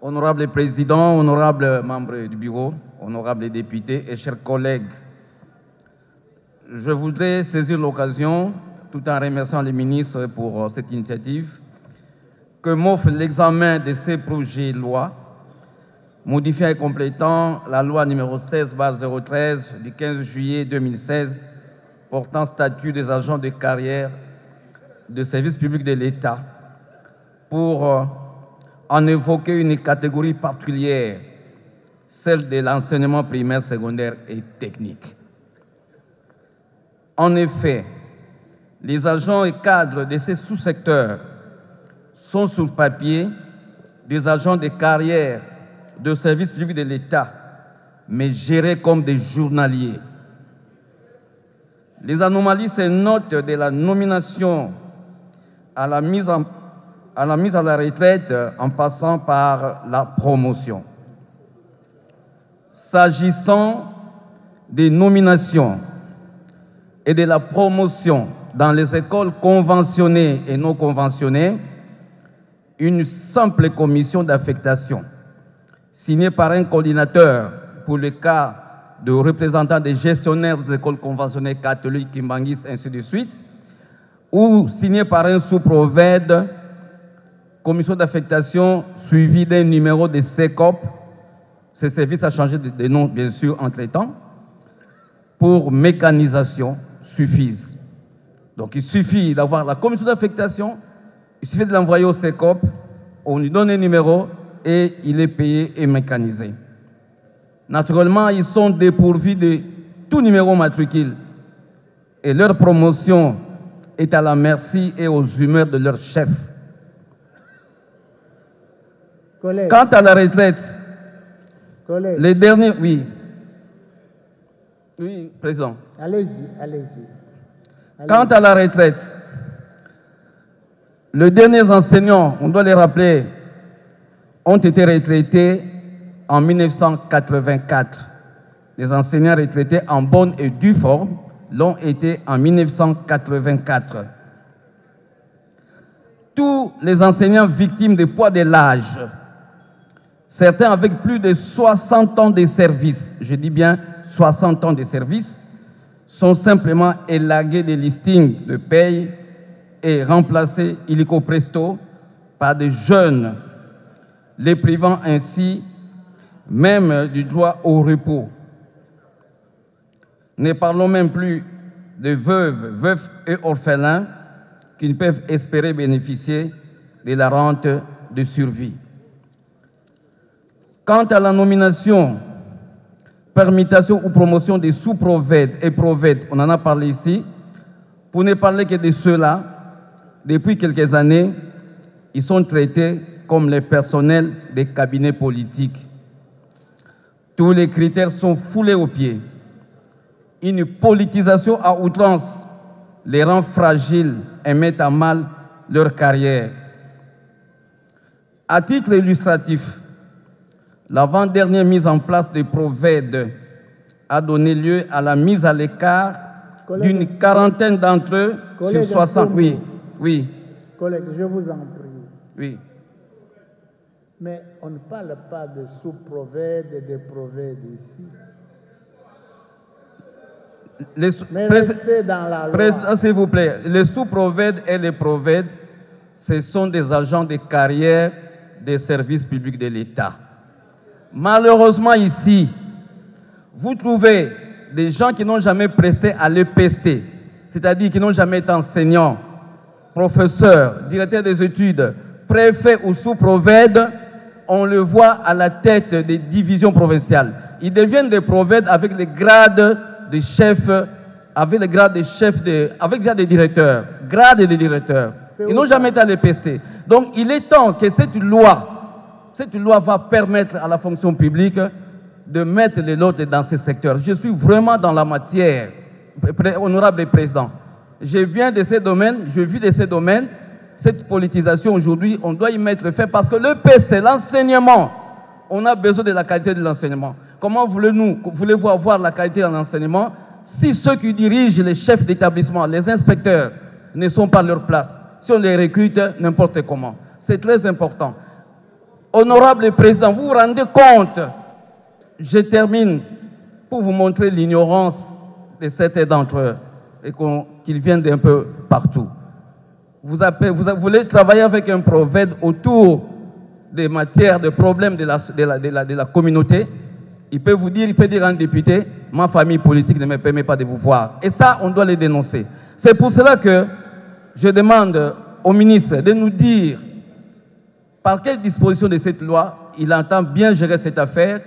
Honorable Président, honorables membres du bureau, honorables députés et chers collègues, je voudrais saisir l'occasion, tout en remerciant les ministres pour cette initiative, que m'offre l'examen de ces projets de loi, modifiant et complétant la loi numéro 16/013 du 15 juillet 2016 portant statut des agents de carrière de service public de l'État, pour en évoquer une catégorie particulière, celle de l'enseignement primaire, secondaire et technique. En effet, les agents et cadres de ces sous-secteurs sont sur papier des agents de carrière de service public de l'État, mais gérés comme des journaliers. Les anomalies se notent de la nomination à la mise à la retraite en passant par la promotion. S'agissant des nominations et de la promotion dans les écoles conventionnées et non conventionnées, une simple commission d'affectation signée par un coordinateur pour le cas de représentants des gestionnaires des écoles conventionnées catholiques, kimbanguistes, ainsi de suite, ou signée par un sous-provède, commission d'affectation suivie d'un numéro de CECOP, ce service a changé de nom bien sûr entre-temps, pour mécanisation suffisent. Donc il suffit d'avoir la commission d'affectation, il suffit de l'envoyer au CECOP, on lui donne un numéro et il est payé et mécanisé. Naturellement, ils sont dépourvus de tout numéro matricule et leur promotion est à la merci et aux humeurs de leur chef. Collègue. Quant à la retraite, Collègue. les derniers... Oui. Oui, Président. Allez-y, allez-y. Quant à la retraite, les derniers enseignants, on doit les rappeler, ont été retraités en 1984. Les enseignants retraités en bonne et due forme l'ont été en 1984. Tous les enseignants victimes du poids de l'âge, certains avec plus de 60 ans de service, je dis bien 60 ans de service, sont simplement élagués des listings de paye et remplacés illico presto par des jeunes, les privant ainsi même du droit au repos. Ne parlons même plus de veuves, veufs et orphelins qui ne peuvent espérer bénéficier de la rente de survie. Quant à la nomination, permutation ou promotion des sous-provèdes et provèdes, on en a parlé ici, pour ne parler que de ceux-là, depuis quelques années, ils sont traités comme les personnels des cabinets politiques. Tous les critères sont foulés aux pieds. Une politisation à outrance les rend fragiles et met à mal leur carrière. À titre illustratif, l'avant-dernière mise en place des provèdes a donné lieu à la mise à l'écart d'une quarantaine d'entre eux sur 60. Oui, oui. Collègue, je vous en prie. Oui. Mais on ne parle pas de sous-provèdes et de provèdes ici. Mais restez dans la loi. Président, s'il vous plaît, les sous-provèdes et les provèdes, ce sont des agents de carrière des services publics de l'État. Malheureusement ici, vous trouvez des gens qui n'ont jamais presté à l'EPST, c'est-à-dire qui n'ont jamais été enseignants, professeurs, directeurs des études, préfets ou sous-provèdes, on le voit à la tête des divisions provinciales. Ils deviennent des provèdes avec les grades de chefs, avec les grades de chefs, avec les grades de directeurs, grades de directeurs. Ils n'ont jamais été à l'EPST. Donc il est temps que cette loi va permettre à la fonction publique de mettre de l'ordre dans ces secteurs. Je suis vraiment dans la matière, honorable président. Je viens de ces domaines, je vis de ces domaines. Cette politisation aujourd'hui, on doit y mettre fin parce que le PST, l'enseignement, on a besoin de la qualité de l'enseignement. Comment voulez-vous avoir la qualité de l'enseignement si ceux qui dirigent les chefs d'établissement, les inspecteurs, ne sont pas à leur place, si on les recrute n'importe comment? C'est très important. Honorable Président, vous vous rendez compte, je termine pour vous montrer l'ignorance de certains d'entre eux et qu'ils viennent d'un peu partout. Vous voulez travailler avec un prophète autour des matières, des problèmes de la communauté. Il peut dire à un député, ma famille politique ne me permet pas de vous voir. Et ça, on doit les dénoncer. C'est pour cela que je demande au ministre de nous dire par quelle disposition de cette loi il entend bien gérer cette affaire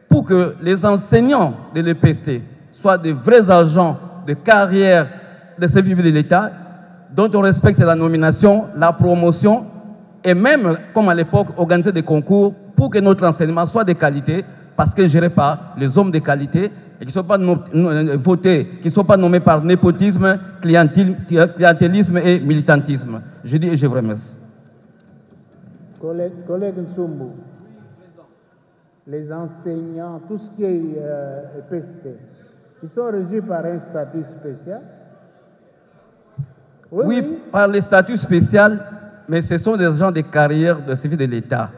pour que les enseignants de l'EPST soient de vrais agents de carrière de service public de l'État dont on respecte la nomination, la promotion et même, comme à l'époque, organiser des concours pour que notre enseignement soit de qualité parce que géré par les hommes de qualité et qui ne soient pas votés, qui ne soient pas nommés par népotisme, clientélisme et militantisme. Je dis et je vous remercie. Collègue Nsumbu, les enseignants, tout ce qui est EPST, ils sont régis par un statut spécial? Oui, par le statut spécial, mais ce sont des gens de carrière de service de l'État.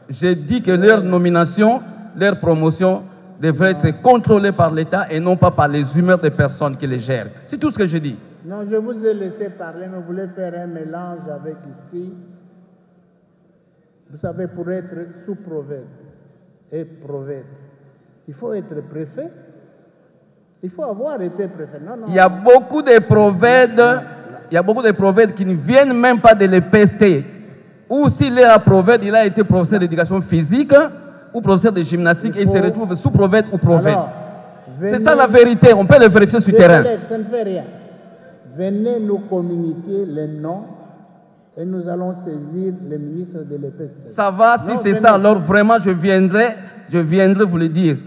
J'ai dit que leur nomination, leur promotion devrait être contrôlée par l'État et non pas par les humeurs des personnes qui les gèrent. C'est tout ce que je dis. Non, je vous ai laissé parler, mais vous voulez faire un mélange avec ici. Vous savez, pour être sous-prophète et prophète, il faut être préfet. Il faut avoir été préfet. Non, non. Il y a beaucoup de prophètes qui ne viennent même pas de l'EPST. Ou s'il est un prophète, il a été professeur d'éducation physique ou professeur de gymnastique et il se retrouve sous-prophète ou prophète. C'est ça la vérité, on peut le vérifier sur le terrain. Ça ne fait rien. Venez nous communiquer les noms et nous allons saisir le ministre de l'EPST. Ça va, si c'est ça, alors vraiment je viendrai vous le dire.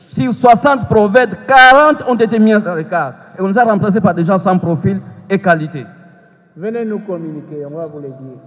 Sur 60 prophètes, 40 ont été mis à l'écart. Et on les a remplacés par des gens sans profil et qualité. Venez nous communiquer, on va vous le dire.